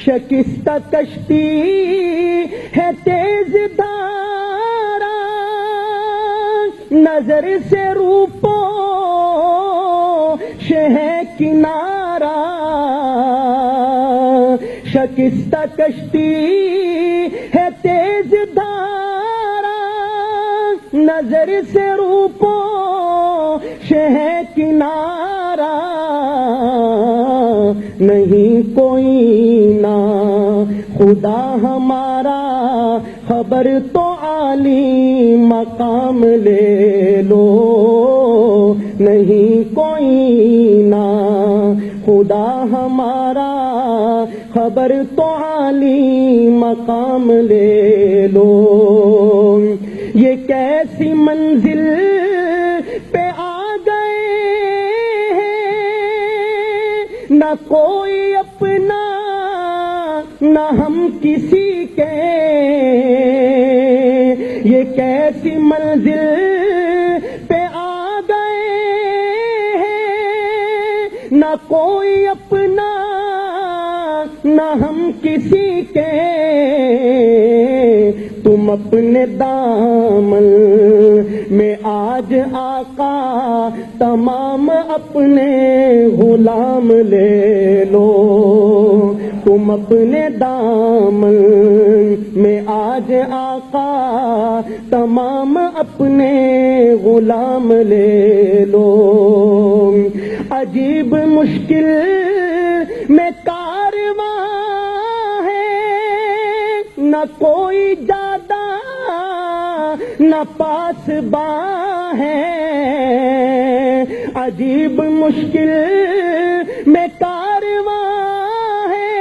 شکستہ کشتی ہے تیز دھارا، نظر سے روپوش ہے کنارہ، شکستہ کشتی ہے تیز دھارا، نظر سے روپوش ہے کنارہ، نہیں کوئی نہ خدا ہمارا، خبر تو عالی مقام لے لو، نہیں کوئی نہ خدا ہمارا، خبر تو عالی مقام لے لو، یہ کیسی منزل پہ آ گئے ہیں، نہ کوئی اپنا نہ ہم کسی کے، یہ کیسی منزل پہ آ گئے ہیں، نہ کوئی اپنا نہ ہم کسی کے، تم اپنے دامن میں آج آقا تمام اپنے غلام لے لو، تم اپنے دامن میں آج آقا تمام اپنے غلام لے لو، عجیب مشکل میں کارواں ہے، نہ کوئی جادہ نہ پاسباں ہے، عجیب مشکل میں کارواں ہے،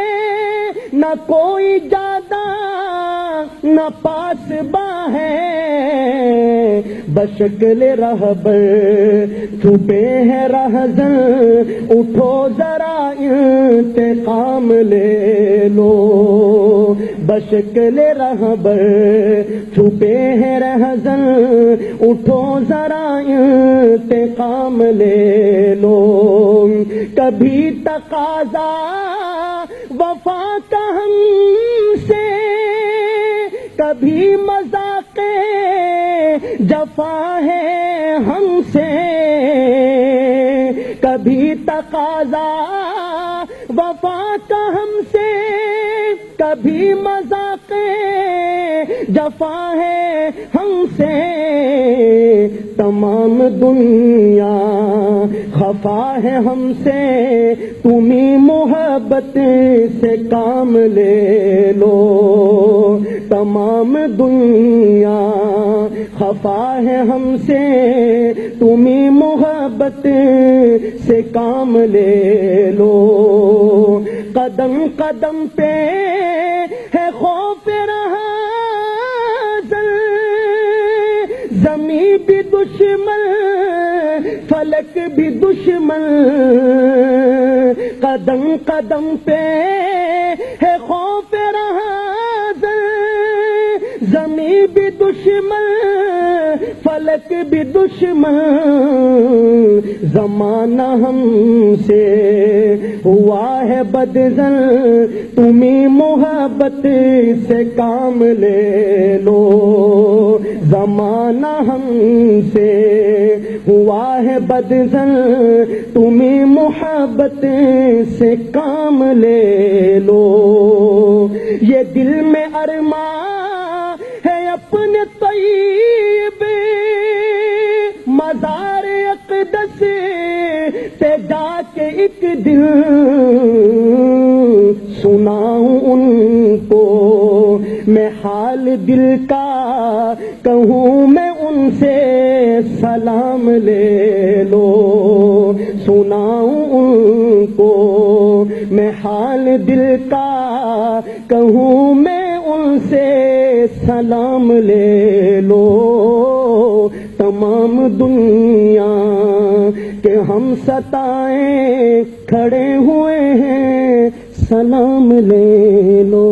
نہ کوئی جادہ نہ پاسباں ہے، بشکل رہبر چھپے ہیں رہزن، اٹھو ذرا انتقام لے لو، بشکل رہبر چھپے ہیں رہزن، اٹھو ذرا انتقام لے لو، کبھی تقاضا وفا کا ہم سے، کبھی مذاق جفا ہے ہم سے، کبھی تقاضا وفا کا ہم سے، کبھی مذاق جفا ہے ہم سے، تمام دنیا خفا ہے ہم سے، تمہیں محبت سے کام لے لو، تمام دنیا خفا ہے ہم سے، تمہیں محبت سے کام لے لو، قدم قدم پہ ہے خوف رہا، زمین بھی دشمن فلک بھی دشمن، قدم قدم پہ ہے خوف رہا، زمین بھی دشمن فلک بھی دشمن، زمانہ ہم سے ہوا ہے بدزن، تمہیں محبت سے کام لے لو، زمانہ ہم سے ہوا ہے بدزن، تمہیں محبت سے کام لے لو، یہ دل میں ارمان ہے اپنے طیب مزار اقدس پہ جا کے ایک دن سناؤں ان کو میں حال دل کا، کہوں میں ان سے سلام لے لو، سناؤں ان کو میں حال دل کا، کہوں میں ان سے سلام لے لو، تمام دنیا کہ ہم ستائیں کھڑے ہوئے ہیں، سلام لے لو۔